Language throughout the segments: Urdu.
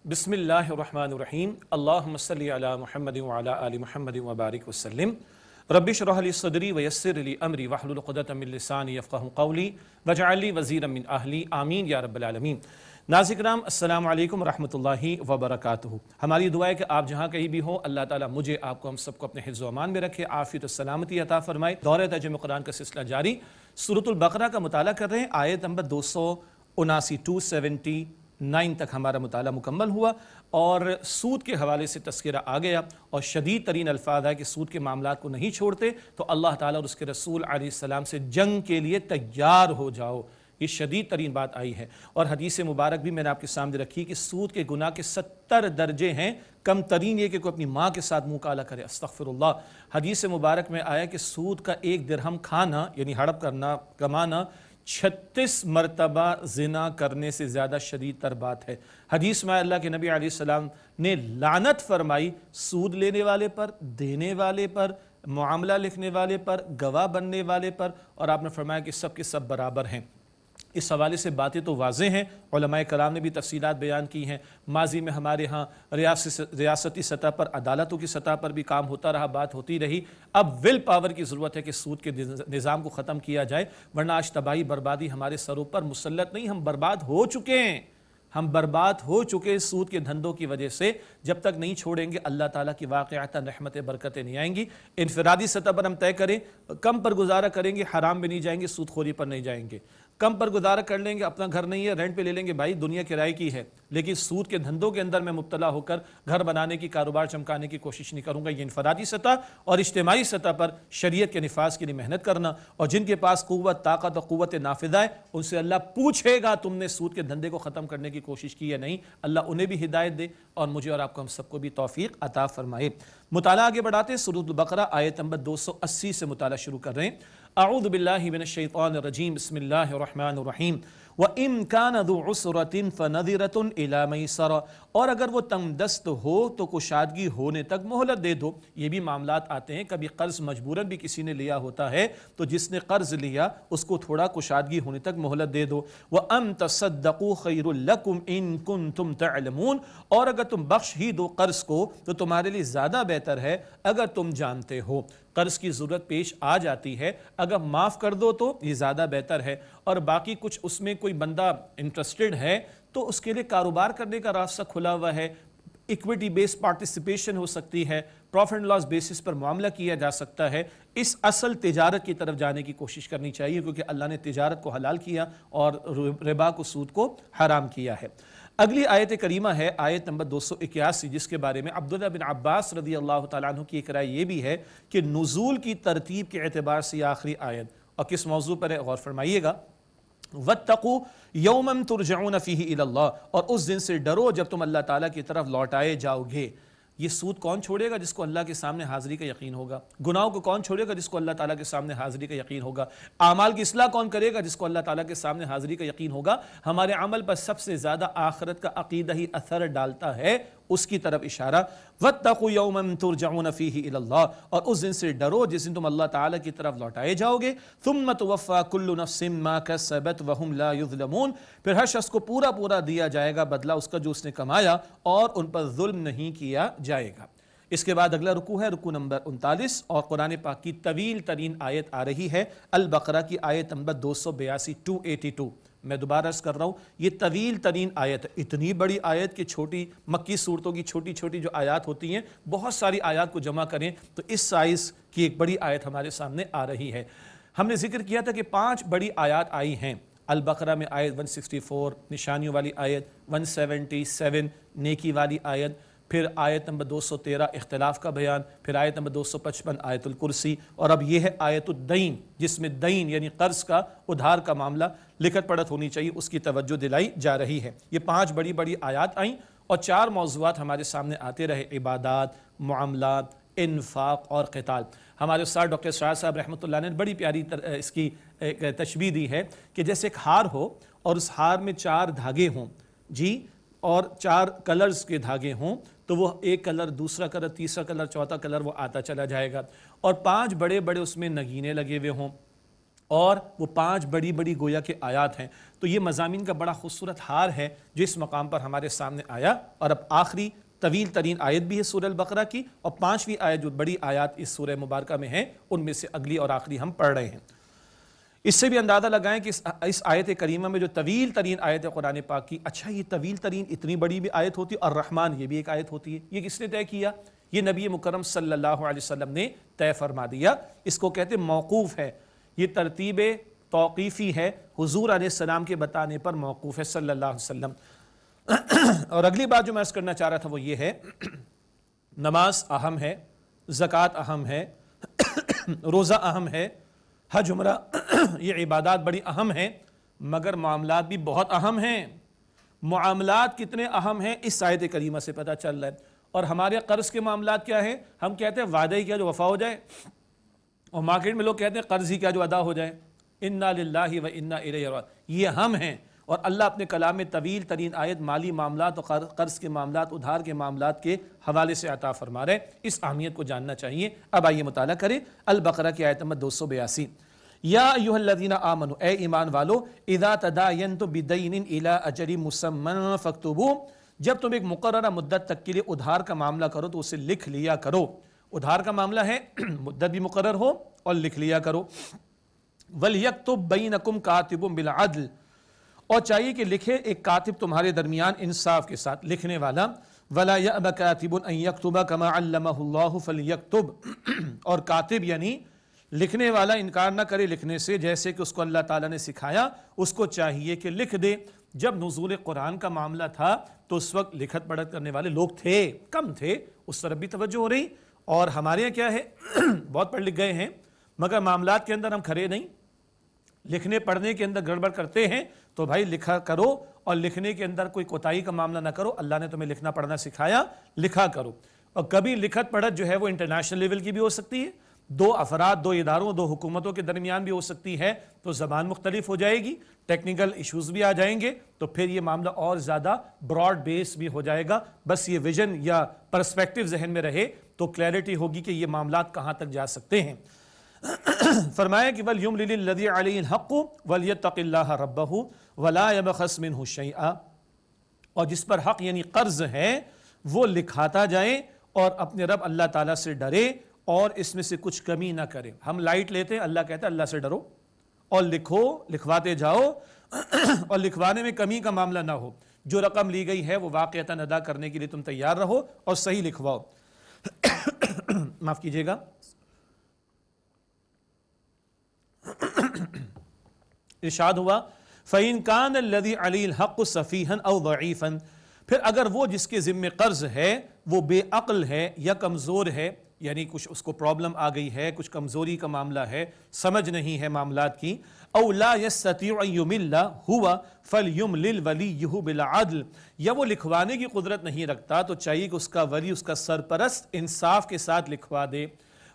بسم اللہ الرحمن الرحیم اللہم صلی علی محمد وعلی آل محمد وبارک وسلم رب اشرح لی صدری ویسر لی امری واحلل عقدۃ من لسانی یفقہوا قولی واجعل لی وزیرا من اہلی آمین یا رب العالمین۔ ناظرین کرام السلام علیکم ورحمۃ اللہ وبرکاتہ۔ ہماری دعا ہے کہ آپ جہاں کہیں بھی ہوں اللہ تعالیٰ مجھے آپ کو ہم سب کو اپنے حفظ و امان میں رکھے، عافیت و سلامتی عطا فرمائے۔ دورہ ترجمہ قرآن کا سلسلہ جاری، سورۃ البقرہ کا مطالعہ کر رہے ہیں۔ آیت نمبر 279 تک ہمارا مطالعہ مکمل ہوا اور سود کے حوالے سے تذکرہ آ گیا اور شدید ترین الفاظ ہے کہ سود کے معاملات کو نہیں چھوڑتے تو اللہ تعالیٰ اور اس کے رسول علیہ السلام سے جنگ کے لیے تیار ہو جاؤ، یہ شدید ترین بات آئی ہے۔ اور حدیث مبارک بھی میں نے آپ کے سامنے رکھی کہ سود کے گناہ کے 70 درجے ہیں، کم ترین یہ کہ کوئی اپنی ماں کے ساتھ منہ کالا کرے، استغفر اللہ۔ حدیث مبارک میں آیا کہ سود کا 1 درہم کھانا یعنی ہڑپ کرنا، کمانا 36 مرتبہ زنا کرنے سے زیادہ شدید تر بات ہے۔ حدیث میں اللہ کے نبی علیہ السلام نے لعنت فرمائی سود لینے والے پر، دینے والے پر، معاملہ لکھنے والے پر، گواہ بننے والے پر، اور آپ نے فرمایا کہ سب کے سب برابر ہیں۔ اس حوالے سے باتیں تو واضح ہیں، علماء کرام نے بھی تفصیلات بیان کی ہیں۔ ماضی میں ہمارے ہاں ریاستی سطح پر، عدالتوں کی سطح پر بھی کام ہوتا رہا، بات ہوتی رہی۔ اب ول پاور کی ضرورت ہے کہ سود کے نظام کو ختم کیا جائے، ورنہ آج تباہی بربادی ہمارے سروں پر مسلط نہیں، ہم برباد ہو چکے ہیں، ہم برباد ہو چکے سود کے دھندوں کی وجہ سے۔ جب تک نہیں چھوڑیں گے اللہ تعالیٰ کی واقعتاً رحمت برکتیں نہیں آئیں گی۔ انفرادی سطح پر ہم طے کریں، کم پر گزارا کریں گے، حرام میں نہیں جائیں گے، سود خوری پر نہیں جائیں گے۔ کم پر گزارا کر لیں گے، اپنا گھر نہیں ہے رینٹ پہ لے لیں گے، بھائی دنیا کرائے کی ہے، لیکن سود کے دھندوں کے اندر میں مبتلا ہو کر گھر بنانے کی، کاروبار چمکانے کی کوشش نہیں کروں گا۔ یہ انفرادی سطح اور اجتماعی سطح پر شریعت کے نفاذ کے لیے محنت کرنا، اور جن کے پاس قوت، طاقت اور قوت نافذہ ہے ان سے اللہ پوچھے گا تم نے سود کے دھندے کو ختم کرنے کی کوشش کی یا نہیں۔ اللہ انہیں بھی ہدایت دے اور مجھے اور آپ کو ہم سب کو بھی توفیق عطا فرمائے۔ مطالعہ آگے بڑھاتے ہیں، سورۃ البقرہ آیت نمبر 280 سے مطالعہ شروع کر رہے ہیں۔ اعوذ باللہ من الشیطان الرجیم، بسم اللہ الرحمن الرحیم۔ وَإِن كَانَ ذُو عُسْرَةٍ فَنَظِرَةٌ إِلَىٰ مَيْسَرَةٍ، اور اگر وہ تنگ دست ہو تو کشادگی ہونے تک مہلت دے دو۔ یہ بھی معاملات آتے ہیں، کبھی قرض مجبوراً بھی کسی نے لیا ہوتا ہے تو جس نے قرض لیا اس کو تھوڑا کشادگی ہونے تک مہلت دے دو۔ وَأَن تَصَدَّقُوا خَيْرٌ لَكُمْ إِن كُنتُمْ تَعْلَمُونَ، اور اگر تم بخش ہی دو قرض کو تو تمہارے لیے زیادہ بہتر ہے اگر تم جانتے ہو۔ قرض کی ضرورت پیش آ جاتی ہے، اگر معاف کر دو تو یہ زیادہ بہتر ہے، اور باقی کچھ اس میں کوئی بندہ انٹرسٹڈ ہے تو اس کے لیے کاروبار کرنے کا راستہ کھلا ہوا ہے، ایکویٹی بیس پارٹیسپیشن ہو سکتی ہے، پروفٹ اینڈ لاس بیسس پر معاملہ کیا جا سکتا ہے۔ اس اصل تجارت کی طرف جانے کی کوشش کرنی چاہیے، کیونکہ اللہ نے تجارت کو حلال کیا اور ربا کو، سود کو حرام کیا ہے۔ اگلی آیت کریمہ ہے آیت نمبر 281، جس کے بارے میں عبداللہ بن عباس رضی اللہ تعالیٰ عنہ کی ایک رائے یہ بھی ہے کہ نزول کی ترتیب کے اعتبار سے یہ آخری آیت اور کس موضوع پر ہے غور فرمائیے گا۔ وَاتَّقُوا يَوْمًا تُرْجَعُونَ فِيهِ إِلَى اللَّهِ، اور اس دن سے ڈرو جب تم اللہ تعالیٰ کی طرف لوٹائے جاؤ گے۔ یہ سود کون چھوڑے گا؟ جس کو اللہ کے سامنے حاضری کا یقین ہوگا۔ گناہوں کو کون چھوڑے گا؟ جس کو اللہ تعالیٰ کے سامنے حاضری کا یقین ہوگا۔ اعمال کی اصلاح کون کرے گا؟ جس کو اللہ تعالیٰ کے سامنے حاضری کا یقین ہوگا۔ ہمارے عمل پر سب سے زیادہ آخرت کا عقیدہ ہی اثر ڈالتا ہے، اس کی طرف اشارہ۔ وَاتَّقُوا يَوْمًا تُرْجَعُونَ فِيهِ إِلَى اللَّهِ، اور اس دن سے ڈرو جس دن تم اللہ تعالیٰ کی طرف لوٹائے جاؤ گے۔ ثُمَّ تُوَفَّىٰ كُلُّ نَفْسٍ مَّا كَسَبَتْ وَهُمْ لَا يُظْلَمُونَ، پھر ہر شخص کو پورا پورا دیا جائے گا بدلہ اس کا جو اس نے کمایا، اور ان پر ظلم نہیں کیا جائے گا۔ اس کے بعد اگلا رکوع ہے رکوع نمبر 39، اور قرآن پاک کی طویل ترین آیت آ رہی ہے، البقرہ کی آیت نمبر 282، 282۔ میں دوبارہ عرض کر رہا ہوں، یہ طویل ترین آیت ہے، اتنی بڑی آیت کہ چھوٹی مکی صورتوں کی چھوٹی چھوٹی جو آیات ہوتی ہیں، بہت ساری آیات کو جمع کریں تو اس سائز کی ایک بڑی آیت ہمارے سامنے آ رہی ہے۔ ہم نے ذکر کیا تھا کہ 5 بڑی آیات آئی ہیں البقرہ میں، آیت 164 نشانیوں والی آیت، 177 نیکی والی آیت، پھر آیت نمبر 213 اختلاف کا بیان، پھر آیت نمبر 255 آیت الکرسی، اور اب یہ ہے آیت الدین جس میں دین یعنی قرض کا، ادھار کا معاملہ لکھت پڑھت ہونی چاہیے، اس کی توجہ دلائی جا رہی ہے۔ یہ 5 بڑی بڑی آیات آئیں اور 4 موضوعات ہمارے سامنے آتے رہے، عبادات، معاملات، انفاق اور قتال۔ ہمارے استاد ڈاکٹر شاہ صاحب رحمۃ اللہ نے بڑی پیاری اس کی تشبیہ دی ہے کہ جیسے ایک ہار ہو اور اس ہار میں 4 دھاگے ہوں جی، اور 4 کلرز کے دھاگے ہوں، تو وہ ایک کلر، دوسرا کلر، تیسرا کلر، چوتھا کلر وہ آتا چلا جائے گا، اور 5 بڑے بڑے اس میں نگینے لگے ہوئے ہوں، اور وہ 5 بڑی بڑی گویا کے آیات ہیں. تو یہ مضامین کا بڑا خوبصورت ہار ہے جو اس مقام پر ہمارے سامنے آیا. اور اب آخری طویل ترین آیت بھی ہے سورہ البقرہ کی، اور 5ویں آیت جو بڑی آیات اس سورہ مبارکہ میں ہیں ان میں سے اگلی اور آخری ہم پڑھ رہے ہیں. اس سے بھی اندازہ لگائیں کہ اس آیت کریمہ میں جو طویل ترین آیت ہے قرآن پاک کی، اچھا یہ طویل ترین اتنی بڑی بھی آیت ہوتی ہے، اور الرحمن یہ بھی ایک آیت ہوتی ہے، یہ کس نے طے کیا؟ یہ نبی مکرم صلی اللہ علیہ وسلم نے طے فرما دیا. اس کو کہتے ہیں موقوف ہے، یہ ترتیب توقیفی ہے، حضور علیہ السلام کے بتانے پر موقوف ہے صلی اللہ علیہ وسلم. اور اگلی بات جو میں عرض کرنا چاہ رہا تھا وہ یہ ہے، نماز اہم ہے، زکوٰۃ اہم ہے، روزہ اہم ہے، حج عمرہ یہ عبادات بڑی اہم ہیں، مگر معاملات بھی بہت اہم ہیں. معاملات کتنے اہم ہیں اس آیت کریمہ سے پتہ چل رہا ہے. اور ہمارے قرض کے معاملات کیا ہیں؟ ہم کہتے ہیں وعدہ ہی کیا جو وفا ہو جائے، اور مارکیٹ میں لوگ کہتے ہیں قرض ہی کیا جو ادا ہو جائے. انا للہ و انا الیہ راجعون، یہ ہم ہیں. اور اللہ اپنے کلام میں طویل ترین آیت مالی معاملات اور قرض کے معاملات، ادھار کے معاملات کے حوالے سے عطا فرما رہے. اس اہمیت کو جاننا چاہیے. اب آئیے مطالعہ کریں البقرہ کی آیت نمبر 282. یا ایھا الذین آمنوا، اے ایمان والو، اذا تداینتم بدین الی اجل مسمی فاکتبوہ، جب تم ایک مقررہ مدت تک کے لیے ادھار کا معاملہ کرو تو اسے لکھ لیا کرو. ادھار کا معاملہ ہے مدت بھی مقرر ہو اور لکھ لیا کرو. وَلْيَكْتُبْ بَيْنَكُمْ كَاتِبٌ بِالْعَدْلِ، اور چاہیے کہ لکھے ایک کاتب تمہارے درمیان انصاف کے ساتھ، لکھنے والا. وَلَا يَأْبَ كَاتِبٌ أَن يَكْتُبَ كَمَا عَلَّمَهُ اللَّهُ فَلْيَكْتُبْ، اور کاتب یعنی لکھنے والا انکار نہ کرے لکھنے سے، جیسے کہ اس کو اللہ تعالیٰ نے سکھایا اس کو چاہیے کہ لکھ دے. جب نزول قرآن کا معاملہ تھا تو اس وقت لکھت پڑھت کرنے والے لوگ تھے، کم تھے، اس طرف بھی توجہ ہو رہی. اور ہمارے یہاں کیا ہے بہت پڑھ لکھ گئے ہیں مگر معاملات کے اندر ہم کھڑے نہیں، لکھنے پڑھنے کے اندر گڑبڑ کرتے ہیں. تو بھائی لکھا کرو، اور لکھنے کے اندر کوئی کوتاہی کا معاملہ نہ کرو. اللہ نے تمہیں لکھنا پڑھنا سکھایا، لکھا کرو. اور کبھی لکھت پڑھت جو ہے وہ انٹرنیشنل لیول کی بھی ہو سکتی ہے، 2 افراد، 2 اداروں، 2 حکومتوں کے درمیان بھی ہو سکتی ہے، تو زبان مختلف ہو جائے گی، ٹیکنیکل ایشوز بھی آ جائیں گے، تو پھر یہ معاملہ اور زیادہ براڈ بیس بھی ہو جائے گا. بس یہ ویژن یا پرسپیکٹیو ذہن میں رہے تو کلیئرٹی ہوگی کہ یہ معاملات کہاں تک جا سکتے ہیں. فرمایا کہ وَلْيُمْلِلِ الَّذِي عَلَيْهِ الْحَقُّ وَلْيَتَّقِ اللَّهَ رَبَّهُ وَلَا يَبْخَسْ مِنْهُ شَيْئًا، اور جس پر حق یعنی قرض ہے وہ لکھاتا جائے اور اپنے رب اللہ تعالیٰ سے ڈرے اور اس میں سے کچھ کمی نہ کرے. ہم لائٹ لیتے ہیں، اللہ کہتا ہے اللہ سے ڈرو اور لکھو، لکھواتے جاؤ اور لکھوانے میں کمی کا معاملہ نہ ہو. جو رقم لی گئی ہے وہ واقعتاً ادا کرنے کے لیے تم تیار رہو اور صحیح لکھواؤ. معاف کیجیے گا. ارشاد ہوا فَإِن كَانَ الَّذِي عَلَيْهِ الْحَقُّ سَفِيهًا أَوْ ضَعِيفًا، پھر اگر وہ جس کے ذمے قرض ہے وہ بے عقل ہے یا کمزور ہے، یعنی کچھ اس کو پرابلم آ گئی ہے، کچھ کمزوری کا معاملہ ہے، سمجھ نہیں ہے معاملات کی. أَوْ لَا يَسْتَطِيعُ أَن يُمِلَّ هُوَ فَلْيُمْلِلْ وَلِيُّهُ بِالْعَدْلِ، یا وہ لکھوانے کی قدرت نہیں رکھتا تو چاہیے کہ اس کا ولی، اس کا سرپرست انصاف کے ساتھ لکھوا دے.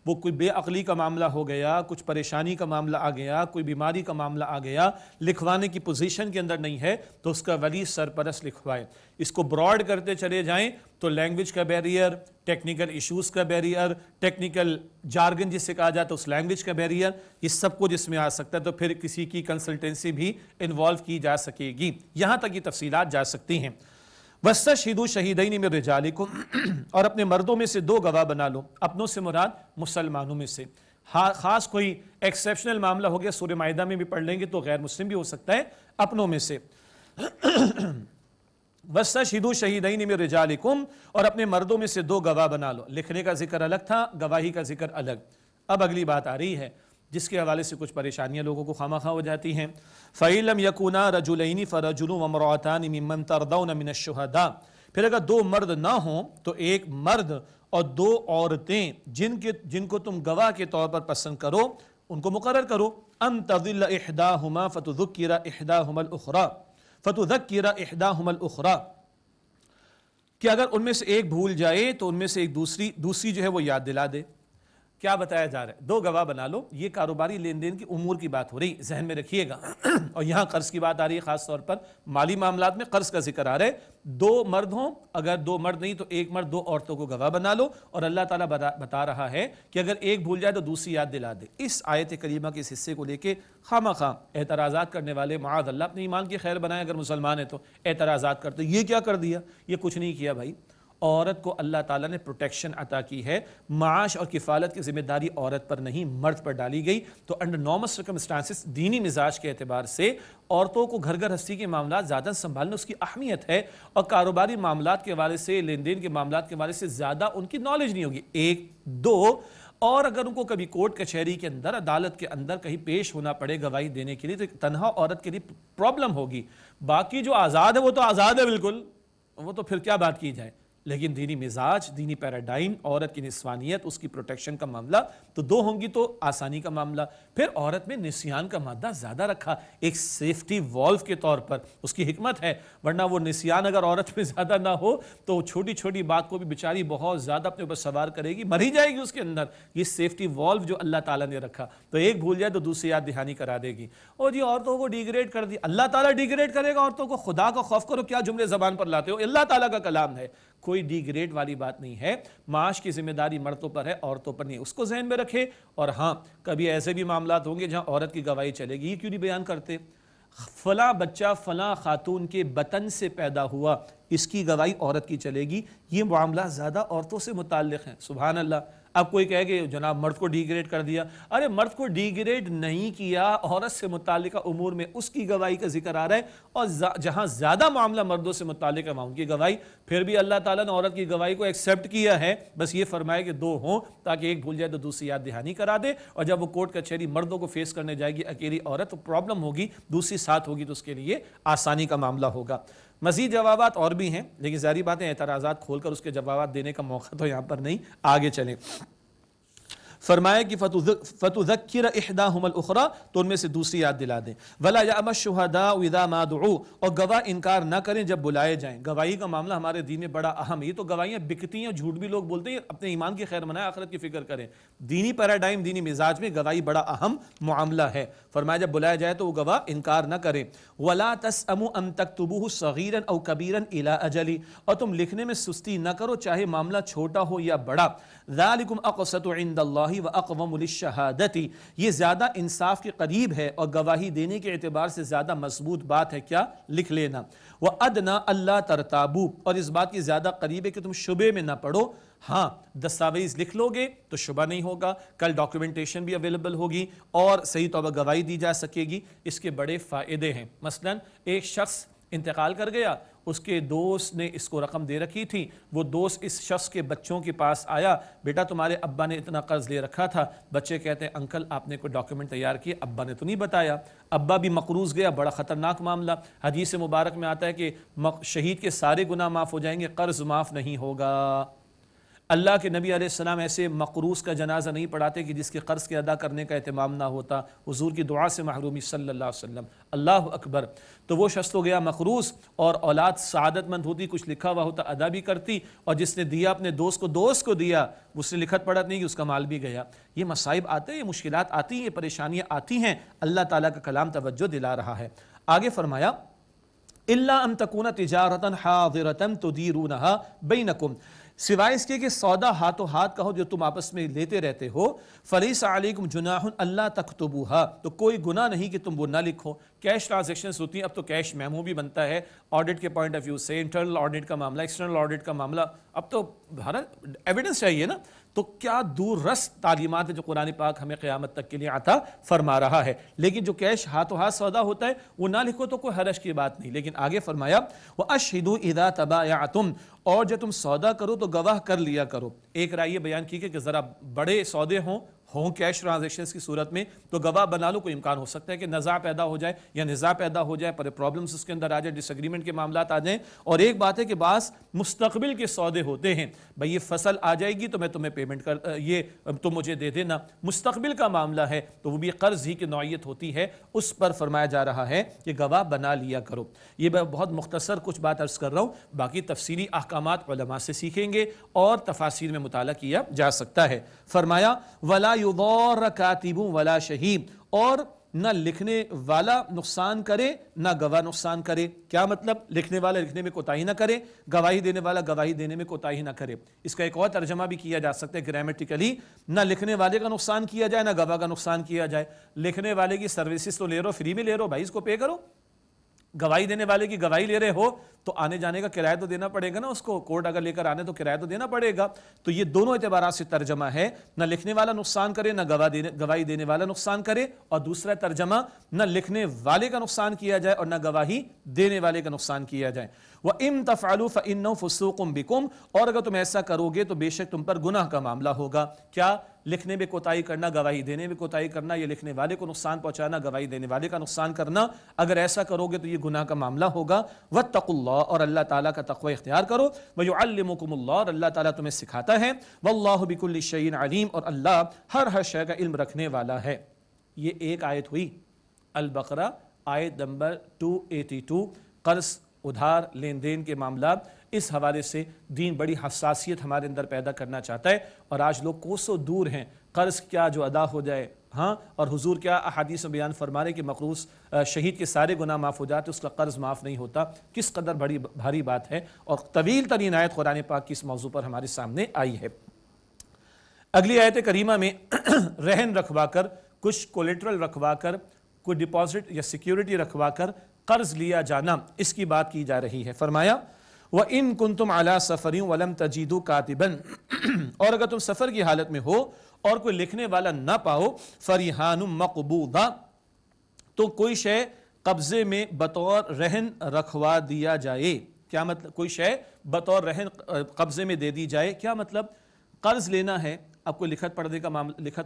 وہ کوئی بے عقلی کا معاملہ ہو گیا، کچھ پریشانی کا معاملہ آ گیا، کوئی بیماری کا معاملہ آ گیا، لکھوانے کی پوزیشن کے اندر نہیں ہے تو اس کا ولی سرپرست لکھوائے. اس کو براڈ کرتے چلے جائیں تو لینگویج کا بیریئر، ٹیکنیکل ایشوز کا بیریئر، ٹیکنیکل جارگن جس سے کہا جاتا ہے اس لینگویج کا بیریئر، یہ سب کچھ اس میں آ سکتا ہے. تو پھر کسی کی کنسلٹنسی بھی انوالو کی جا سکے گی، یہاں تک یہ تفصیلات جا سکتی ہیں. وَاسْتَشْهِدُوا شَهِيدَيْنِ مِن رِجَالِكُمْ، اور اپنے مردوں میں سے 2 گواہ بنا لو. اپنوں سے مراد مسلمانوں میں سے. خاص کوئی ایکسیپشنل معاملہ ہو گیا سورہ مائدہ میں بھی پڑھ لیں گے تو غیر مسلم بھی ہو سکتا ہے، اپنوں میں سے. وَاسْتَشْهِدُوا شَهِيدَيْنِ مِن رِجَالِكُمْ، اور اپنے مردوں میں سے 2 گواہ بنا لو. لکھنے کا ذکر الگ تھا، گواہی کا ذکر الگ. اب اگلی بات آ رہی ہے جس کے حوالے سے کچھ پریشانیاں لوگوں کو خواہ ہو جاتی ہیں. فَإِن لَمْ يَكُونَا رَجُلَيْنِ فَرَجُلٌ وَامْرَأَتَانِ مِمَّنْ تَرْضَوْنَ مِنَ الشُّهَدَاءِ، پھر اگر 2 مرد نہ ہوں تو ایک مرد اور 2 عورتیں جن کو تم گواہ کے طور پر پسند کرو ان کو مقرر کرو. أَن تَضِلَّ إِحْدَاهُمَا فَتُذَكِّرَ إِحْدَاهُمَا الْأُخْرَى، کہ اگر ان میں سے ایک بھول جائے تو ان میں سے ایک دوسری جو ہے وہ یاد دلا دے. کیا بتایا جا رہا ہے؟ 2 گواہ بنا لو، یہ کاروباری لین دین کی امور کی بات ہو رہی، ذہن میں رکھیے گا اور یہاں قرض کی بات آ رہی ہے، خاص طور پر مالی معاملات میں قرض کا ذکر آ رہا ہے۔ 2 مرد ہوں، اگر 2 مرد نہیں تو 1 مرد 2 عورتوں کو گواہ بنا لو، اور اللہ تعالیٰ بتا رہا ہے کہ اگر ایک بھول جائے تو دوسری یاد دلا دے۔ اس آیت کریمہ کے اس حصے کو لے کے خواہ اعتراضات کرنے والے معاذ اللہ اپنے ایمان کی خیر بنائے، اگر مسلمان ہے تو اعتراضات کرتے یہ کیا کر دیا، یہ کچھ نہیں کیا بھائی۔ عورت کو اللہ تعالیٰ نے پروٹیکشن عطا کی ہے، معاش اور کفالت کی ذمہ داری عورت پر نہیں مرد پر ڈالی گئی، تو انڈر نارمل سرکمسٹانسز دینی مزاج کے اعتبار سے عورتوں کو گھر ہستی کے معاملات زیادہ سنبھالنا اس کی اہمیت ہے، اور کاروباری معاملات کے حوالے سے، لین دین کے معاملات کے حوالے سے زیادہ ان کی نالج نہیں ہوگی۔ 1 2 اور اگر ان کو کبھی کورٹ کچہری کے اندر، عدالت کے اندر کہیں پیش ہونا پڑے گواہی دینے کے لیے، تو تنہا عورت کے لیے پرابلم ہوگی۔ باقی جو آزاد ہے وہ تو آزاد ہے بالکل، وہ تو پھر کیا بات کی جائے، لیکن دینی مزاج، دینی پیراڈائم، عورت کی نسوانیت، اس کی پروٹیکشن کا معاملہ تو 2 ہوں گی تو آسانی کا معاملہ۔ پھر عورت میں نسیان کا مادہ زیادہ رکھا ایک سیفٹی والو کے طور پر، اس کی حکمت ہے، ورنہ وہ نسیان اگر عورت میں زیادہ نہ ہو تو چھوٹی چھوٹی بات کو بھی بیچاری بہت زیادہ اپنے اوپر سوار کرے گی، مر ہی جائے گی اس کے اندر۔ یہ سیفٹی والو جو اللہ تعالیٰ نے رکھا، تو ایک بھول جائے تو دوسری یاد دہانی کرا دے گی۔ اور جی عورتوں کو ڈیگریڈ کر دی، اللہ تعالیٰ ڈیگریڈ کرے گا عورتوں کو؟ خدا کا خوف کرو، کیا جملے زبان پر لاتے ہو، اللہ تعالیٰ کا کلام ہے، کوئی ڈی گریڈ والی بات نہیں ہے۔ معاش کی ذمہ داری مردوں پر ہے، عورتوں پر نہیں، اس کو ذہن میں رکھے۔ اور ہاں، کبھی ایسے بھی معاملات ہوں گے جہاں عورت کی گواہی چلے گی، یہ کیوں نہیں بیان کرتے؟ فلاں بچہ فلاں خاتون کے بطن سے پیدا ہوا، اس کی گواہی عورت کی چلے گی، یہ معاملہ زیادہ عورتوں سے متعلق ہیں۔ سبحان اللہ۔ اب کوئی کہے کہ جناب مرد کو ڈی گریڈ کر دیا، ارے مرد کو ڈی گریڈ نہیں کیا، عورت سے متعلقہ امور میں اس کی گواہی کا ذکر آ رہا ہے، اور جہاں زیادہ معاملہ مردوں سے متعلق ہے وہاں ان کی گواہی، پھر بھی اللہ تعالیٰ نے عورت کی گواہی کو ایکسیپٹ کیا ہے، بس یہ فرمائے کہ 2 ہوں تاکہ ایک بھول جائے تو دوسری یاد دہانی کرا دے، اور جب وہ کورٹ کچہری مردوں کو فیس کرنے جائے گی اکیلی عورت تو پرابلم ہوگی، دوسری ساتھ ہوگی تو اس کے لیے آسانی کا معاملہ ہوگا۔ مزید جوابات اور بھی ہیں، لیکن ظاہری باتیں اعتراضات کھول کر اس کے جوابات دینے کا موقع تو یہاں پر نہیں، آگے چلیں۔ فرمایا کہ فَتُذَكِّرَ إِحْدَاهُمَا الْأُخْرَى، تو ان میں سے دوسری یاد دلا دیں۔ وَلَا يَأْبَ الشُّهَدَاءُ إِذَا مَا دُعُوا، اور گواہ انکار نہ کریں جب بلائے جائیں۔ گواہی کا معاملہ ہمارے دین میں بڑا اہم ہے، یہ تو گواہیاں بکتی ہیں، جھوٹ بھی لوگ بولتے ہیں، اپنے ایمان کی خیر منائے، آخرت کی فکر کریں۔ دینی پیراڈائم، دینی مزاج میں گواہی بڑا اہم معاملہ ہے۔ فرمایا جب بلایا جائے تو وہ گواہ انکار نہ کریں۔ وَلَا تَسْأَمُوا أَن تَكْتُبُوهُ صَغِيرًا أَوْ كَبِيرًا إِلَىٰ أَجَلِهِ، اور تم لکھنے میں سستی نہ کرو چاہے معاملہ چھوٹا ہو یا بڑا۔ ذَلِكُمْ أَقْسَطُ عِندَ اللَّهِ وَأَقْوَمُ لِلشَّهَادَةِ، یہ زیادہ انصاف کے قریب ہے اور گواہی دینے کے اعتبار سے زیادہ مضبوط بات ہے، کیا؟ لکھ لینا۔ وَأَدْنَا أَلَّا تَرْتَابُوا، اور اس بات کی زیادہ قریب ہے کہ تم شبے میں نہ پڑو۔ ہاں، دستاویز لکھ لو گے تو شبہ نہیں ہوگا، کل ڈاکیومنٹیشن بھی اویلیبل ہوگی اور صحیح طور پر گواہی دی جا سکے گی۔ اس کے بڑے فائدے ہیں، مثلا ایک شخص انتقال کر گیا، اس کے دوست نے اس کو رقم دے رکھی تھی، وہ دوست اس شخص کے بچوں کے پاس آیا، بیٹا تمہارے ابا نے اتنا قرض لے رکھا تھا۔ بچے کہتے ہیں انکل آپ نے کوئی ڈاکیومنٹ تیار کیے؟ ابا نے تو نہیں بتایا۔ ابا بھی مقروض گیا، بڑا خطرناک معاملہ۔ حدیث مبارک میں آتا ہے کہ شہید کے سارے گناہ معاف ہو جائیں گے، قرض معاف نہیں ہوگا۔ اللہ کے نبی علیہ السلام ایسے مقروض کا جنازہ نہیں پڑھاتے کہ جس کے قرض کے ادا کرنے کا اہتمام نہ ہوتا، حضور کی دعا سے محرومی صلی اللہ علیہ وسلم۔ اللہ اکبر۔ تو وہ شخص تو گیا مقروض، اور اولاد سعادت مند ہوتی، کچھ لکھا ہوا ہوتا ادا بھی کرتی، اور جس نے دیا اپنے دوست کو دیا، اس نے لکھت پڑھت نہیں کہ اس کا مال بھی گیا۔ یہ مصائب آتے ہیں، یہ مشکلات آتی ہیں، یہ پریشانیاں آتی ہیں، اللہ تعالیٰ کا کلام توجہ دلا رہا ہے۔ آگے فرمایا إِلَّا أَن تَكُونَ تِجَارَةً حَاضِرَةً تُدِيرُونَهَا بَيْنَكُمْ، سوائے اس کے کہ سودا ہاتھوں ہاتھ کا ہو جو تم آپس میں لیتے رہتے ہو۔ فَلَيْسَ عَلَيْكُمْ جُنَاحٌ أَلَّا تَكْتُبُوهَا، تو کوئی گناہ نہیں کہ تم وہ نہ لکھو۔ کیش ٹرانزیکشنز ہوتی ہیں، اب تو کیش میمو بھی بنتا ہے آڈٹ کے پوائنٹ آف ویو سے، انٹرنل آڈٹ کا معاملہ، ایکسٹرنل آڈٹ کا معاملہ، اب تو ایویڈنس چاہیے نا، تو کیا دور رس تعلیمات ہے جو قرآن پاک ہمیں قیامت تک کے لیے عطا فرما رہا ہے۔ لیکن جو کیش ہاتھوں ہاتھ سودا ہوتا ہے وہ نہ لکھو تو کوئی حرج کی بات نہیں۔ لیکن آگے فرمایا وَأَشْهِدُوا إِذَا تَبَايَعْتُمْ، اور جب تم سودا کرو تو گواہ کر لیا کرو۔ ایک رائے یہ بیان کی کہ ذرا بڑے سودے ہوں ہوں کیش ٹرانزیکشنز کی صورت میں تو گواہ بنا لو، کوئی امکان ہو سکتا ہے کہ نزاع پیدا ہو جائے یا نزاع پیدا ہو جائے، پر پرابلمز اس کے اندر آ جائے، ڈس ایگریمنٹ کے معاملات آ جائیں۔ اور ایک بات ہے کہ بعض مستقبل کے سودے ہوتے ہیں، بھئی یہ فصل آ جائے گی تو میں تمہیں پیمنٹ یہ تم مجھے دے دینا، مستقبل کا معاملہ ہے تو وہ بھی قرض ہی کی نوعیت ہوتی ہے، اس پر فرمایا جا رہا ہے کہ گواہ بنا لیا کرو۔ یہ میں بہت مختصر کچھ بات عرض کر رہا ہوں، باقی تفصیلی احکامات علماء سے سیکھیں گے اور تفاسیر میں مطالعہ کیا جا سکتا ہے۔ فرمایا وَلَا يُضَارَ كَاتِبٌ وَلَا شَهِيدٌ، اور نہ لکھنے والا نقصان کرے نہ گواہ نقصان کرے۔ کیا مطلب؟ لکھنے والا لکھنے میں کوتاہی نہ کرے، گواہی دینے والا گواہی دینے میں کوتاہی نہ کرے۔ اس کا ایک اور ترجمہ بھی کیا جا سکتا ہے گرامیٹیکلی، نہ لکھنے والے کا نقصان کیا جائے نہ گواہ کا نقصان کیا جائے۔ لکھنے والے کی سروسز تو لے رہو، فری میں لے رہو، بھائی اس کو پے کرو۔ گواہی دینے والے کی گواہی لے رہے ہو تو آنے جانے کا کرایہ تو دینا پڑے گا نا، اس کو کورٹ اگر لے کر آنے تو کرایہ تو دینا پڑے گا۔ تو یہ دونوں اعتبارات سے ترجمہ ہے، نہ لکھنے والا نقصان کرے نہ گواہی دینے والا نقصان کرے، اور دوسرا ترجمہ نہ لکھنے والے کا نقصان کیا جائے اور نہ گواہی دینے والے کا نقصان کیا جائے۔ وَإِن تَفْعَلُوا فَإِنَّهُ فُسُوقٌ بِكُمْ، اور اگر تم ایسا کرو گے تو بے شک تم پر گناہ کا معاملہ ہوگا۔ کیا؟ لکھنے میں کوتاہی کرنا، گواہی دینے میں کوتاہی کرنا، یا لکھنے والے کو نقصان پہنچانا، گواہی دینے والے کا نقصان کرنا، اگر ایسا کرو گے تو یہ گناہ کا معاملہ ہوگا۔ وَاتَّقُوا اللَّهَ، اور اللہ تعالیٰ کا تقوی اختیار کرو۔ وَيُعَلِّمُكُمُ اللَّهُ، اور اللہ تعالیٰ تمہیں سکھاتا ہے۔ وَاللَّهُ بِكُلِّ شَيْءٍ عَلِيمٌ، اور اللہ ہر شے کا علم رکھنے والا ہے۔ یہ ایک آیت ہوئی البقرہ آیت نمبر 282، قرض ادھار لین دین کے معاملات۔ اس حوالے سے دین بڑی حساسیت ہمارے اندر پیدا کرنا چاہتا ہے، اور آج لوگ کوسوں دور ہیں قرض کیا جو ادا ہو جائے، ہاں، اور حضور کیا احادیث میں بیان فرما رہے کہ مقروض شہید کے سارے گناہ معاف ہو جاتے، اس کا قرض معاف نہیں ہوتا۔ کس قدر بڑی بھاری بات ہے، اور طویل ترین آیت قرآن پاک کی اس موضوع پر ہمارے سامنے آئی ہے۔ اگلی آیت کریمہ میں رہن رکھوا کر، کچھ کولیٹرل رکھوا کر، کوئی ڈپازٹ یا سیکیورٹی رکھوا کر قرض لیا جانا، اس کی بات کی جا رہی ہے۔ فرمایا وَإِن كُنتُمْ عَلَى سَفَرٍ وَلَمْ تَجِدُوا كَاتِبًا، اور اگر تم سفر کی حالت میں ہو اور کوئی لکھنے والا نہ پاؤ، فَرِحَانٌ مَقْبُوضَةٌ، تو کوئی شے قبضے میں بطور رہن رکھوا دیا جائے۔ کیا مطلب؟ کوئی شے بطور رہن قبضے میں دے دی جائے، کیا مطلب؟ قرض لینا ہے، اب کوئی لکھت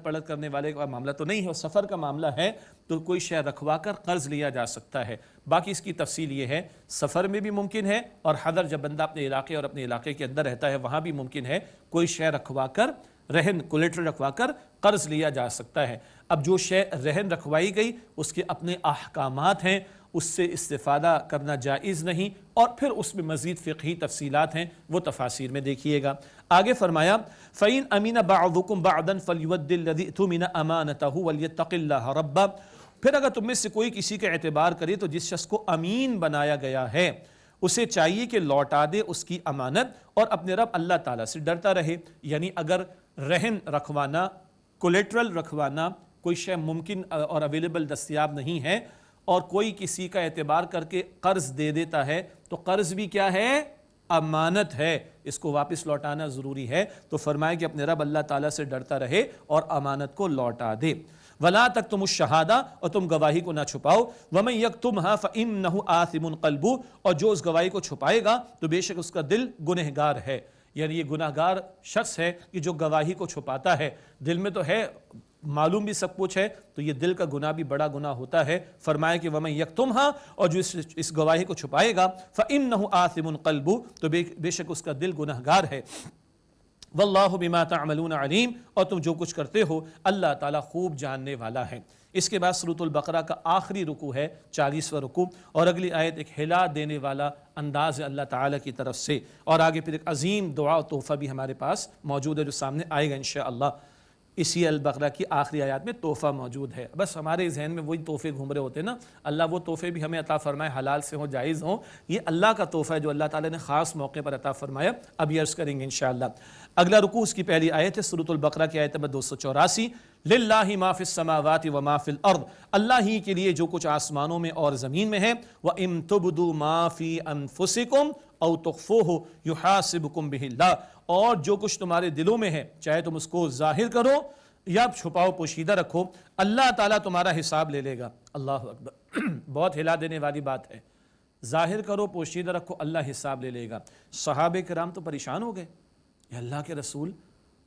پڑھت کرنے والے کا معاملہ تو نہیں ہے، سفر کا معاملہ ہے تو کوئی شے رکھوا کر قرض لیا جا سکتا ہے۔ باقی اس کی تفصیل یہ ہے، سفر میں بھی ممکن ہے، اور حضر جب بندہ اپنے علاقے اور اپنے علاقے کے اندر رہتا ہے وہاں بھی ممکن ہے کوئی شے رکھوا کر، رہن کولیٹرل رکھوا کر قرض لیا جا سکتا ہے۔ اب جو شے رہن رکھوائی گئی اس کے اپنے احکامات ہیں، اس سے استفادہ کرنا جائز نہیں، اور پھر اس میں مزید فقہی تفصیلات ہیں، وہ تفاسیر میں دیکھیے گا۔ آگے فرمایا فَإِنْ أَمِنَ بَعْضُكُمْ بَعْضًا فَلْيُؤَدِّ الَّذِي اؤْتُمِنَ أَمَانَتَهُ وَلْيَتَّقِ اللَّهَ رَبَّهُ، پھر اگر تم میں سے کوئی کسی کا اعتبار کرے تو جس شخص کو امین بنایا گیا ہے اسے چاہیے کہ لوٹا دے اس کی امانت، اور اپنے رب اللہ تعالیٰ سے ڈرتا رہے۔ یعنی اگر رہن رکھوانا، کولیٹرل رکھوانا، کوئی شے ممکن اور اویلیبل دستیاب نہیں ہے، اور کوئی کسی کا اعتبار کر کے قرض دے دیتا ہے، تو قرض بھی کیا ہے؟ امانت ہے، اس کو واپس لوٹانا ضروری ہے۔ تو فرمایا کہ اپنے رب اللہ تعالیٰ سے ڈرتا رہے اور امانت کو لوٹا دے۔ وَلَا تَكْتُمُوا الشَّهَادَةَ، اور تم گواہی کو نہ چھپاؤ۔ وَمَن يَكْتُمْهَا فَإِنَّهُ آثِمٌ قَلْبُهُ، اور جو اس گواہی کو چھپائے گا تو بے شک اس کا دل گنہگار ہے۔ یعنی یہ گناہگار شخص ہے کہ جو گواہی کو چھپاتا ہے، دل میں تو ہے، معلوم بھی سب کچھ ہے، تو یہ دل کا گناہ بھی بڑا گناہ ہوتا ہے۔ فرمایا کہ وَمَن يَكْتُمْهَا، اور جو اس گواہی کو چھپائے گا، فَإِنَّهُ آثِمٌ قَلْبُهُ، تو بے شک اس کا دل گناہگار ہے۔ واللہ بما تعملون علیم، اور تم جو کچھ کرتے ہو اللہ تعالیٰ خوب جاننے والا ہے۔ اس کے بعد سورۃ البقرہ کا آخری رکوع ہے 40واں رکوع، اور اگلی آیت ایک ہلا دینے والا انداز ہے اللہ تعالیٰ کی طرف سے، اور آگے پھر ایک عظیم دعا و تحفہ بھی ہمارے پاس موجود ہے جو سامنے آئے گا انشاءاللہ۔ اسی البقرہ کی آخری آیات میں تحفہ موجود ہے۔ بس ہمارے ذہن میں وہی تحفے گھوم رہے ہوتے ہیں نا، اللہ وہ تحفے بھی ہمیں عطا فرمائے، حلال سے ہوں جائز ہوں، یہ اللہ کا تحفہ ہے جو اللہ تعالیٰ نے خاص موقع پر عطا فرمایا، اب یہ عرض کریں گے انشاءاللہ۔ اگلا رکوع اس کی پہلی آیت ہے سورۃ البقرہ کی آیت نمبر 284، للہ ما فی السماوات وما فی الارض، اللہ ہی کے لیے جو کچھ آسمانوں میں اور زمین میں ہے، وَإِن تُبْدُوا مَا فِي أَنفُسِكُمْ أَوْ تُخْفُوهُ يُحَاسِبْكُمْ بِهِ اللَّهُ، اور جو کچھ تمہارے دلوں میں ہے چاہے تم اس کو ظاہر کرو یا چھپاؤ، پوشیدہ رکھو، اللہ تعالیٰ تمہارا حساب لے لے گا۔ اللہ اکبر، بہت ہلا دینے والی بات ہے، ظاہر کرو پوشیدہ رکھو، اللہ حساب لے لے گا۔ صحابہ کرام تو پریشان ہو گئے، یا اللہ کے رسول،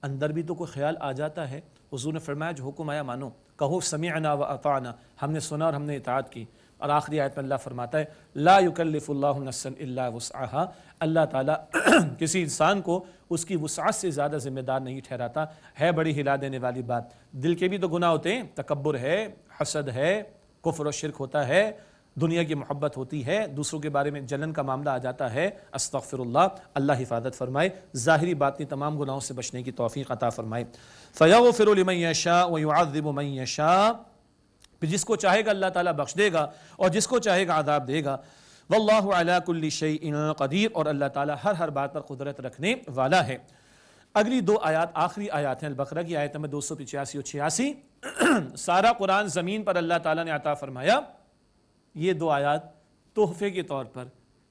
اندر بھی تو کوئی خیال آ جاتا ہے، حضور نے فرمایا جو حکم آیا مانو، کہو سمعنا و اطعنا، ہم نے سنا اور ہم نے اطاعت کی۔ اور آخری آیت میں اللہ فرماتا ہے لا یکلف اللہ نفسا الا وسعها، اللہ تعالیٰ کسی انسان کو اس کی وسعت سے زیادہ ذمہ دار نہیں ٹھہراتا۔ ہے بڑی ہلا دینے والی بات، دل کے بھی تو گناہ ہوتے ہیں، تکبر ہے، حسد ہے، کفر و شرک ہوتا ہے، دنیا کی محبت ہوتی ہے، دوسروں کے بارے میں جلن کا معاملہ آ جاتا ہے، استغفر اللہ، اللہ حفاظت فرمائے، ظاہری باطنی تمام گناہوں سے بچنے کی توفیق عطا فرمائے۔ فَيَغْفِرُ لِمَن يَشَاءُ وَيُعَذِّبُ مَن يَشَاءُ، پھر جس کو چاہے گا اللہ تعالیٰ بخش دے گا اور جس کو چاہے گا عذاب دے گا۔ واللہ علی کل شیء قدیر، اور اللہ تعالیٰ ہر بات پر قدرت رکھنے والا ہے۔ اگلی دو آیات آخری آیات ہیں البقرہ کی، آیت نمبر 285 اور 86۔ سارا قرآن زمین پر اللہ تعالیٰ نے عطا فرمایا، یہ دو آیات تحفے کے طور پر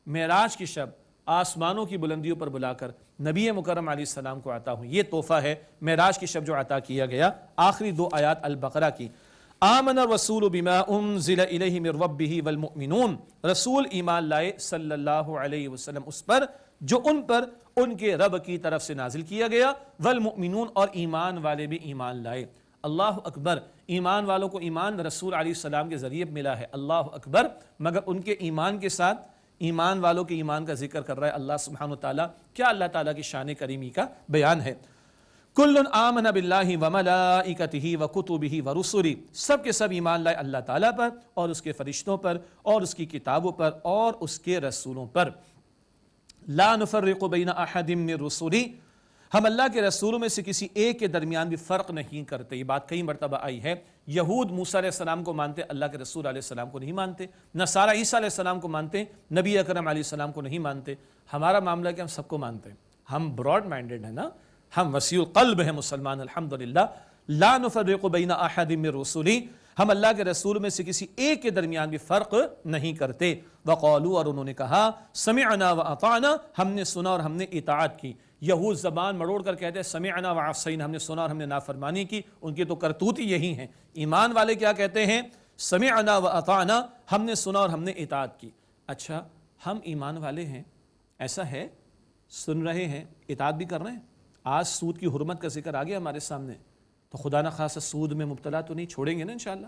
معراج کی شب آسمانوں کی بلندیوں پر بلا کر نبی مکرم علیہ السلام کو عطا ہوئی، یہ تحفہ ہے معراج کی شب جو عطا کیا گیا۔ آخری دو آیات البقرہ کی، آمن الرسول بما انزل الیہ من ربہ والمؤمنون، رسول ایمان لائے صلی اللہ علیہ وسلم اس پر جو ان پر ان کے رب کی طرف سے نازل کیا گیا، والمؤمنون، اور ایمان والے بھی ایمان لائے۔ اللہ اکبر، ایمان والوں کو ایمان رسول علیہ السلام کے ذریعے ملا ہے، اللہ اکبر، مگر ان کے ایمان کے ساتھ ایمان والوں کے ایمان کا ذکر کر رہا ہے اللہ سبحانہ وتعالی۔ کیا اللہ تعالیٰ کی شان کریمی کا بیان ہے۔ کل آمن باللہ وملائکتہ وکتبہ ورسلہ، سب کے سب ایمان لائے اللہ تعالیٰ پر اور اس کے فرشتوں پر اور اس کی کتابوں پر اور اس کے رسولوں پر۔ لا نفرق بین احد من رسلہ، ہم اللہ کے رسولوں میں سے کسی ایک کے درمیان بھی فرق نہیں کرتے۔ یہ بات کئی مرتبہ آئی ہے، یہود موسیٰ علیہ السلام کو مانتے، اللہ کے رسول علیہ السلام کو نہیں مانتے، نصارہ عیسیٰ علیہ السلام کو مانتے، نبی اکرم علیہ السلام کو نہیں مانتے۔ ہمارا معاملہ ہے کہ ہم سب کو مانتے ہیں، ہم براڈ مائنڈڈ ہیں نا، ہم وسیع القلب ہیں مسلمان الحمدللہ۔ لا نفرق بین احد من رسلہ، ہم اللہ کے رسول میں سے کسی ایک کے درمیان بھی فرق نہیں کرتے۔ وقالوا، اور انہوں نے کہا، سمعنا واطعنا، ہم نے سنا اور ہم نے اطاعت کی۔ یہود زبان مڑوڑ کر کہتے ہیں سمعنا وعصینا، ہم نے سنا اور ہم نے نافرمانی کی، ان کی تو کرتوت ہی یہی ہیں۔ ایمان والے کیا کہتے ہیں؟ سمعنا واطعنا، ہم نے سنا اور ہم نے اطاعت کی۔ اچھا، ہم ایمان والے ہیں، ایسا ہے، سن رہے ہیں، اطاعت بھی کر رہے ہیں۔ آج سود کی حرمت کا ذکر آ گیا ہمارے سامنے، تو خدا نہ خاصہ سود میں مبتلا تو نہیں، چھوڑیں گے نا انشاءاللہ۔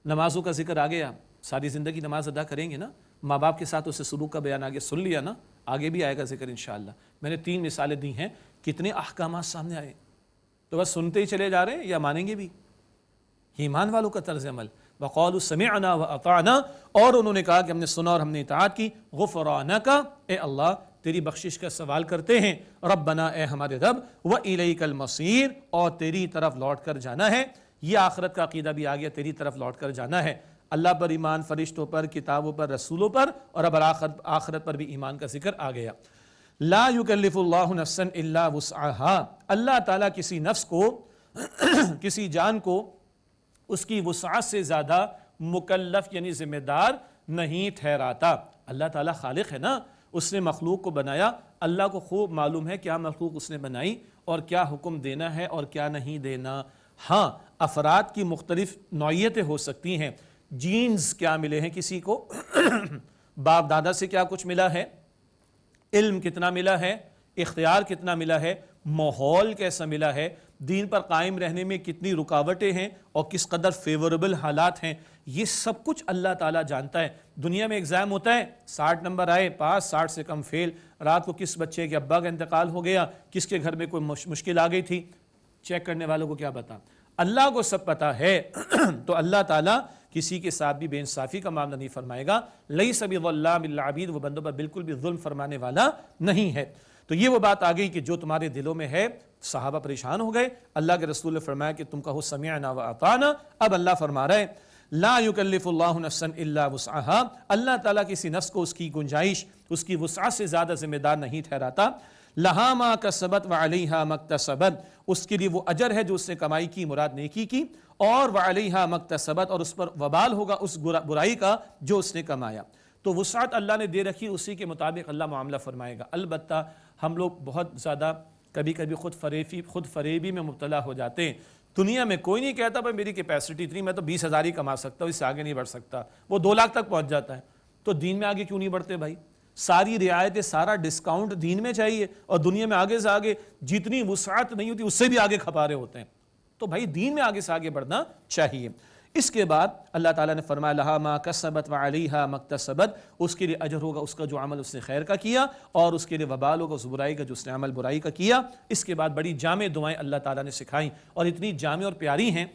نمازوں کا ذکر آ گیا، ساری زندگی نماز ادا کریں گے نا، ماں باپ کے ساتھ اسے سلوک کا بیان آگے سن لیا نا، آگے بھی آئے گا ذکر انشاءاللہ۔ میں نے 3 مثالیں دی ہیں، کتنے احکامات سامنے آئے، تو بس سنتے ہی چلے جا رہے ہیں یا مانیں گے بھی؟ ایمان والوں کا طرز عمل۔ وقالوا سمعنا واطعنا، اور انہوں نے کہا کہ ہم نے سنا اور ہم نے اطاعت کی۔ غفرانک، اے اللہ تیری بخشش کا سوال کرتے ہیں، ربنا، اے ہمارے رب، وإلیک المصیر، اور تیری طرف لوٹ کر جانا ہے۔ یہ آخرت کا عقیدہ بھی آ گیا، تیری طرف لوٹ کر جانا ہے۔ اللہ پر ایمان، فرشتوں پر، کتابوں پر، رسولوں پر، اور اب آخرت پر بھی ایمان کا ذکر آ گیا۔ لا یکلف اللہ نفسا الا وسعها، اللہ تعالیٰ کسی نفس کو کسی جان کو اس کی وسعت سے زیادہ مکلف یعنی ذمہ دار نہیں ٹھہراتا۔ اللہ تعالیٰ خالق ہے نا، اس نے مخلوق کو بنایا، اللہ کو خوب معلوم ہے کیا مخلوق اس نے بنائی اور کیا حکم دینا ہے اور کیا نہیں دینا۔ ہاں، افراد کی مختلف نوعیتیں ہو سکتی ہیں، جینز کیا ملے ہیں کسی کو، باپ دادا سے کیا کچھ ملا ہے، علم کتنا ملا ہے، اختیار کتنا ملا ہے، ماحول کیسا ملا ہے، دین پر قائم رہنے میں کتنی رکاوٹیں ہیں اور کس قدر فیوربل حالات ہیں، یہ سب کچھ اللہ تعالیٰ جانتا ہے۔ دنیا میں ایگزام ہوتا ہے، 60 نمبر آئے پاس، 60 سے کم فیل، رات کو کس بچے کے ابا کا انتقال ہو گیا، کس کے گھر میں کوئی مشکل آ گئی تھی، چیک کرنے والوں کو کیا پتا، اللہ کو سب پتا ہے۔ تو اللہ تعالیٰ کسی کے ساتھ بھی بے انصافی کا معاملہ نہیں فرمائے گا، لیس بظلام للعبید، وہ بندوں پر بالکل بھی ظلم فرمانے والا نہیں ہے۔ تو یہ وہ بات آ گئی کہ جو تمہارے دلوں میں ہے، صحابہ پریشان ہو گئے، اللہ کے رسول نے فرمایا کہ تم کہو سمعنا واطعنا۔ اب اللہ فرما رہے لا یکلف اللہ نفسا الا وسعها، اللہ تعالیٰ کسی نفس کو اس کی گنجائش، اس کی وسعت سے زیادہ ذمہ دار نہیں ٹھہراتا۔ لہا ما کسبت وعلیہا ما اکتسبت، اس کے لیے وہ اجر ہے جو اس نے کمائی کی، مراد نیکی کی، اور وعلیہا ما اکتسبت، اور اس پر وبال ہوگا اس برائی کا جو اس نے کمایا۔ تو وسعت اللہ نے دے رکھی، اسی کے مطابق اللہ معاملہ فرمائے گا۔ البتہ ہم لوگ بہت زیادہ کبھی کبھی خود فریبی میں مبتلا ہو جاتے ہیں۔ دنیا میں کوئی نہیں کہتا بھائی میری کیپیسٹی اتنی، میں تو 20,000 ہی کما سکتا ہوں، اس سے آگے نہیں بڑھ سکتا، وہ 2 لاکھ تک پہنچ جاتا ہے۔ تو دین میں آگے کیوں نہیں بڑھتے بھائی؟ ساری رعایتیں، سارا ڈسکاؤنٹ دین میں چاہیے، اور دنیا میں آگے سے آگے جتنی وسعت نہیں ہوتی اس سے بھی آگے کھپا رہے ہوتے ہیں۔ تو بھائی دین میں آگے سے آگے بڑھنا چاہیے۔ اس کے بعد اللہ تعالیٰ نے فرمایا لہا ما کسبت وعلیہا مکتسبت، اس کے لیے اجر ہوگا اس کا جو عمل اس نے خیر کا کیا، اور اس کے لیے وبال ہوگا اس برائی کا جو اس نے عمل برائی کا کیا۔ اس کے بعد بڑی جامع دعائیں اللہ تعالیٰ نے سکھائیں، اور اتنی جامع اور پیاری ہیں،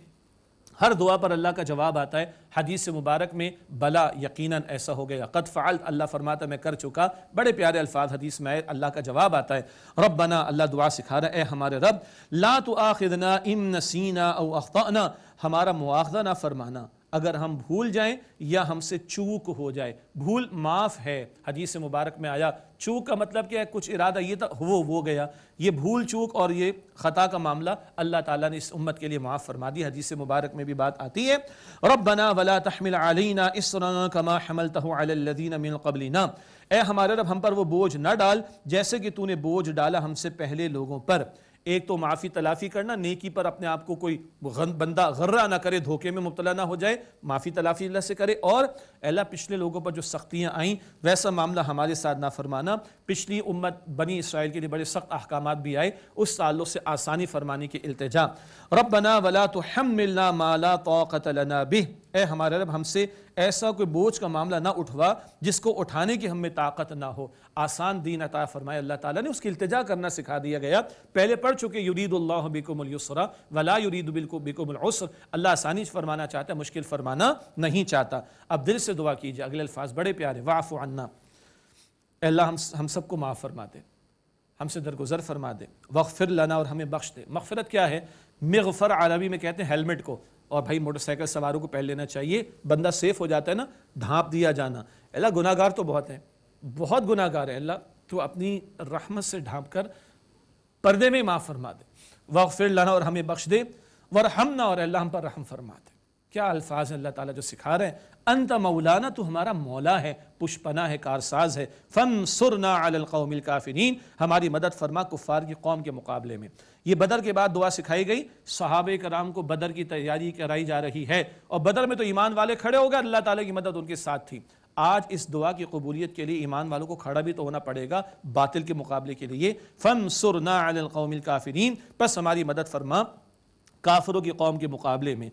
ہر دعا پر اللہ کا جواب آتا ہے۔ حدیث مبارک میں بلا یقیناً ایسا ہو گیا، قد فعلت اللہ فرماتا میں کر چکا، بڑے پیارے الفاظ حدیث میں آئے، اللہ کا جواب آتا ہے۔ ربنا، اللہ دعا سکھا رہا ہے، اے ہمارے رب، لا تؤاخذنا ان نسینا او اخطأنا، ہمارا مواخذہ نہ فرمانا اگر ہم بھول جائیں یا ہم سے چوک ہو جائے۔ بھول معاف ہے، حدیث مبارک میں آیا چوک کا مطلب کیا ہے، کچھ ارادہ یہ تھا وہ گیا، یہ بھول چوک اور یہ خطا کا معاملہ اللہ تعالیٰ نے اس امت کے لیے معاف فرما دی۔ حدیث مبارک میں بھی بات آتی ہے، ربنا ولا تحمل علینا اسرا کما حملتہ علی الذین من قبلنا، اے ہمارے رب ہم پر وہ بوجھ نہ ڈال جیسے کہ تو نے بوجھ ڈالا ہم سے پہلے لوگوں پر۔ ایک تو معافی تلافی کرنا، نیکی پر اپنے آپ کو کوئی بندہ غرہ نہ کرے، دھوکے میں مبتلا نہ ہو جائے، معافی تلافی اللہ سے کرے، اور اللہ پچھلے لوگوں پر جو سختیاں آئیں ویسا معاملہ ہمارے ساتھ نہ فرمانا۔ پچھلی امت بنی اسرائیل کے لیے بڑے سخت احکامات بھی آئے، اس تعلق سے آسانی فرمانے کی التجا۔ ربنا ولا تحملنا ما لا طاقت لنا به، اے ہمارے رب ہم سے ایسا کوئی بوجھ کا معاملہ نہ اٹھوا جس کو اٹھانے کی ہم میں طاقت نہ ہو۔ آسان دین عطا فرمائے اللہ تعالیٰ نے، اس کی التجا کرنا سکھا دیا گیا۔ پہلے پڑھ چکے یرید اللہ بکم اليسر ولا یرید بکم العسر، اللہ آسانی فرمانا چاہتا ہے، مشکل فرمانا نہیں چاہتا۔ اب دل سے دعا کیجئے، اگلے الفاظ بڑے پیارے، واعف عنا، اے اللہ ہم سب کو معاف فرما دے، ہم سے درگزر فرما دے، واغفر لنا، اور ہمیں بخش دے۔ مغفرت کیا ہے؟ مغفر عربی میں کہتے ہیں ہیلمٹ کو، اور بھائی موٹر سائیکل سواروں کو پہن لینا چاہیے، بندہ سیف ہو جاتا ہے نا، ڈھانپ دیا جانا۔ اللہ گناہ گار تو بہت ہیں، بہت گناہ گار ہے، اللہ تو اپنی رحمت سے ڈھانپ کر پردے میں معاف فرما دے، واغفر لنا، اور ہمیں بخش دے، ورحمنا، اور اللہ ہم پر رحم فرما دے۔ کیا الفاظ ہیں اللہ تعالیٰ جو سکھا رہے ہیں، انت مولانا، تو ہمارا مولا ہے، پشپنا ہے، کارساز ہے، فانصرنا علی القوم الکافرین، ہماری مدد فرما کفار کی قوم کے مقابلے میں۔ یہ بدر کے بعد دعا سکھائی گئی، صحابہ کرام کو بدر کی تیاری کرائی جا رہی ہے، اور بدر میں تو ایمان والے کھڑے ہو گئے، اللہ تعالیٰ کی مدد ان کے ساتھ تھی۔ آج اس دعا کی قبولیت کے لیے ایمان والوں کو کھڑا بھی تو ہونا پڑے گا باطل کے مقابلے کے لیے۔ فانصرنا علی القوم الکافرین، پس ہماری مدد فرما کافروں کی قوم کے مقابلے میں۔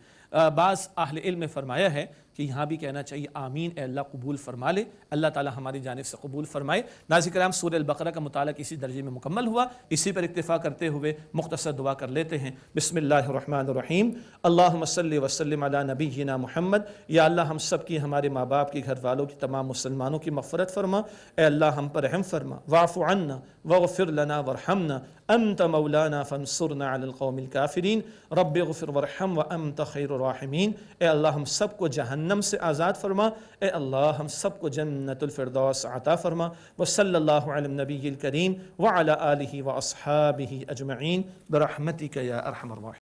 بعض اہل علم نے فرمایا ہے کہ یہاں بھی کہنا چاہیے آمین، اے اللہ قبول فرما لے، اللہ تعالی ہماری جانب سے قبول فرمائے۔ ناظرین کرام، سورہ البقرہ کا مطالعہ اسی درجے میں مکمل ہوا، اسی پر اکتفا کرتے ہوئے مختصر دعا کر لیتے ہیں۔ بسم اللہ الرحمن الرحیم، اللہم صلی وسلم علی نبینا محمد، یا اللہ ہم سب کی، ہمارے ماں باپ کی، گھر والوں کی، تمام مسلمانوں کی مغفرت فرما، اے اللہ ہم پر رحم فرما، واعف عنا واغفر لنا وارحمنا، انت مولانا فانصرنا علی القوم الکافرین، رب اغفر وارحم وانت خیر الراحمین، اے اللہ ہم سب کو جہنم سے آزاد فرما، اے اللہ ہم سب کو جنت الفردوس عطا فرما، وصلی اللہ علی النبی الکریم وعلی آلہ واصحابہ اجمعین برحمتک یا ارحم الراحمین۔